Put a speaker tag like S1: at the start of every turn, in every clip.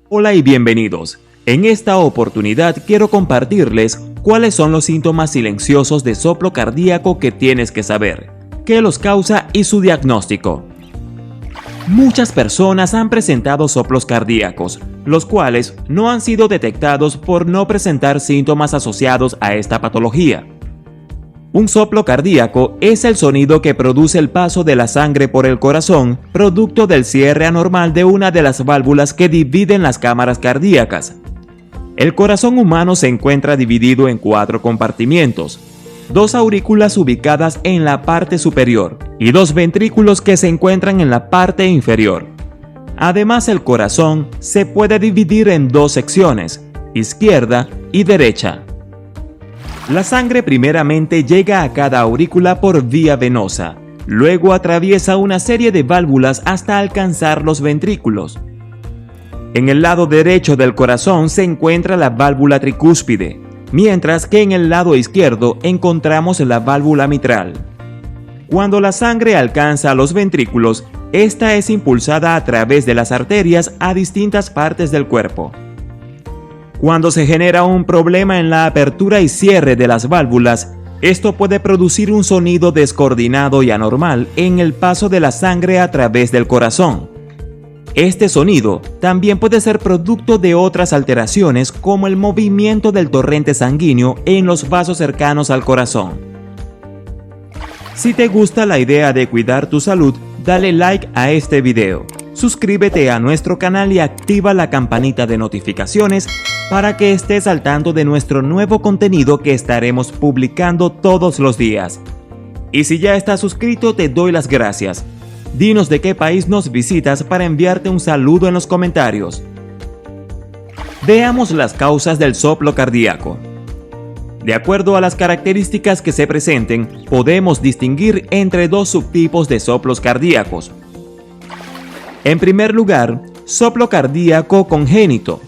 S1: Hola y bienvenidos. En esta oportunidad quiero compartirles cuáles son los síntomas silenciosos de soplo cardíaco que tienes que saber, qué los causa y su diagnóstico. Muchas personas han presentado soplos cardíacos, los cuales no han sido detectados por no presentar síntomas asociados a esta patología. Un soplo cardíaco es el sonido que produce el paso de la sangre por el corazón, producto del cierre anormal de una de las válvulas que dividen las cámaras cardíacas. El corazón humano se encuentra dividido en 4 compartimientos, 2 aurículas ubicadas en la parte superior y 2 ventrículos que se encuentran en la parte inferior. Además, el corazón se puede dividir en 2 secciones, izquierda y derecha. La sangre primeramente llega a cada aurícula por vía venosa, luego atraviesa una serie de válvulas hasta alcanzar los ventrículos. En el lado derecho del corazón se encuentra la válvula tricúspide, mientras que en el lado izquierdo encontramos la válvula mitral. Cuando la sangre alcanza los ventrículos, esta es impulsada a través de las arterias a distintas partes del cuerpo. Cuando se genera un problema en la apertura y cierre de las válvulas, esto puede producir un sonido descoordinado y anormal en el paso de la sangre a través del corazón. Este sonido también puede ser producto de otras alteraciones como el movimiento del torrente sanguíneo en los vasos cercanos al corazón. Si te gusta la idea de cuidar tu salud, dale like a este video. Suscríbete a nuestro canal y activa la campanita de notificaciones para que estés al tanto de nuestro nuevo contenido que estaremos publicando todos los días. Y si ya estás suscrito, te doy las gracias. Dinos de qué país nos visitas para enviarte un saludo en los comentarios. Veamos las causas del soplo cardíaco. De acuerdo a las características que se presenten, podemos distinguir entre 2 subtipos de soplos cardíacos. En primer lugar, soplo cardíaco congénito.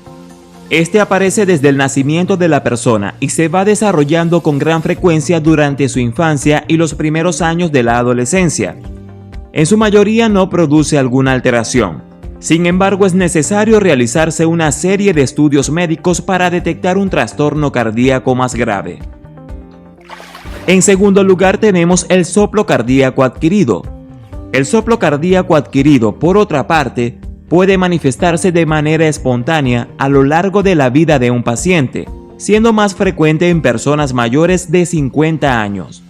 S1: Este aparece desde el nacimiento de la persona y se va desarrollando con gran frecuencia durante su infancia y los primeros años de la adolescencia. En su mayoría no produce alguna alteración. Sin embargo, es necesario realizarse una serie de estudios médicos para detectar un trastorno cardíaco más grave. En segundo lugar, tenemos el soplo cardíaco adquirido. El soplo cardíaco adquirido, por otra parte, puede manifestarse de manera espontánea a lo largo de la vida de un paciente, siendo más frecuente en personas mayores de 50 años.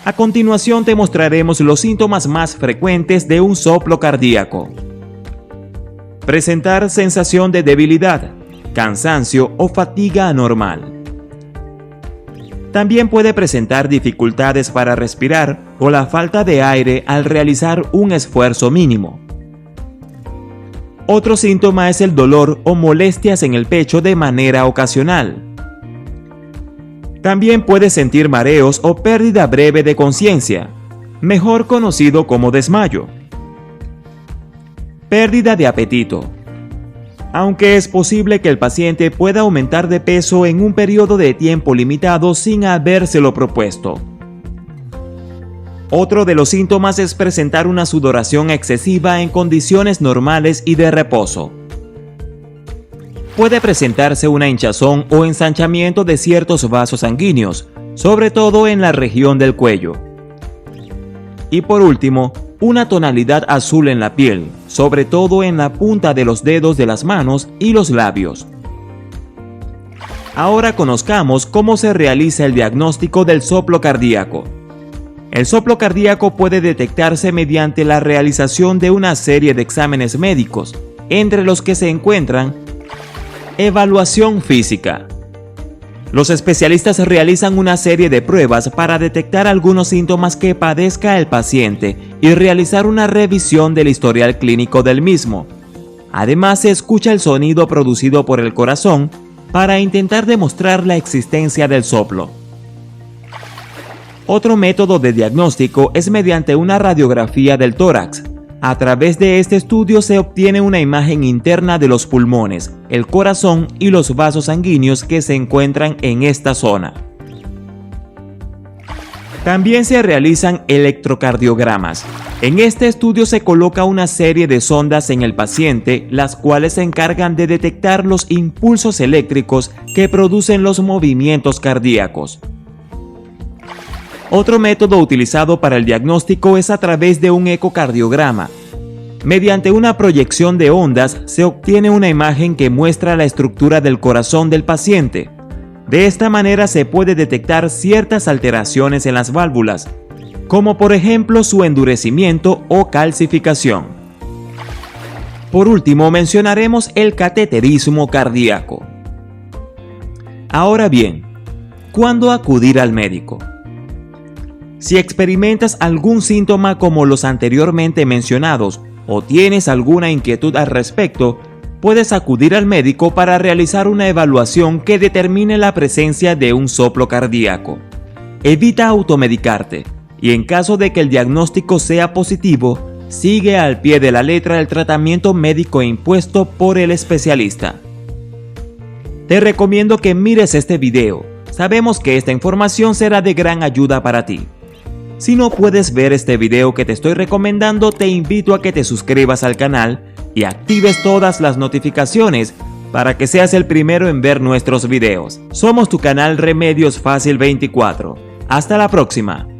S1: A continuación te mostraremos los síntomas más frecuentes de un soplo cardíaco. Presentar sensación de debilidad, cansancio o fatiga anormal. También puede presentar dificultades para respirar o la falta de aire al realizar un esfuerzo mínimo. Otro síntoma es el dolor o molestias en el pecho de manera ocasional. También puede sentir mareos o pérdida breve de conciencia, mejor conocido como desmayo. Pérdida de apetito. Aunque es posible que el paciente pueda aumentar de peso en un periodo de tiempo limitado sin habérselo propuesto. Otro de los síntomas es presentar una sudoración excesiva en condiciones normales y de reposo. Puede presentarse una hinchazón o ensanchamiento de ciertos vasos sanguíneos, sobre todo en la región del cuello. Y por último, una tonalidad azul en la piel, sobre todo en la punta de los dedos de las manos y los labios. Ahora conozcamos cómo se realiza el diagnóstico del soplo cardíaco. El soplo cardíaco puede detectarse mediante la realización de una serie de exámenes médicos, entre los que se encuentran evaluación física. Los especialistas realizan una serie de pruebas para detectar algunos síntomas que padezca el paciente y realizar una revisión del historial clínico del mismo. Además, se escucha el sonido producido por el corazón para intentar demostrar la existencia del soplo. Otro método de diagnóstico es mediante una radiografía del tórax. A través de este estudio se obtiene una imagen interna de los pulmones, el corazón y los vasos sanguíneos que se encuentran en esta zona. También se realizan electrocardiogramas. En este estudio se coloca una serie de sondas en el paciente, las cuales se encargan de detectar los impulsos eléctricos que producen los movimientos cardíacos. Otro método utilizado para el diagnóstico es a través de un ecocardiograma. Mediante una proyección de ondas se obtiene una imagen que muestra la estructura del corazón del paciente. De esta manera se puede detectar ciertas alteraciones en las válvulas, como por ejemplo su endurecimiento o calcificación. Por último, mencionaremos el cateterismo cardíaco. Ahora bien, ¿cuándo acudir al médico? Si experimentas algún síntoma como los anteriormente mencionados o tienes alguna inquietud al respecto, puedes acudir al médico para realizar una evaluación que determine la presencia de un soplo cardíaco. Evita automedicarte y en caso de que el diagnóstico sea positivo, sigue al pie de la letra el tratamiento médico impuesto por el especialista. Te recomiendo que mires este video. Sabemos que esta información será de gran ayuda para ti. Si no puedes ver este video que te estoy recomendando, te invito a que te suscribas al canal y actives todas las notificaciones para que seas el primero en ver nuestros videos. Somos tu canal Remedios Fácil 24. Hasta la próxima.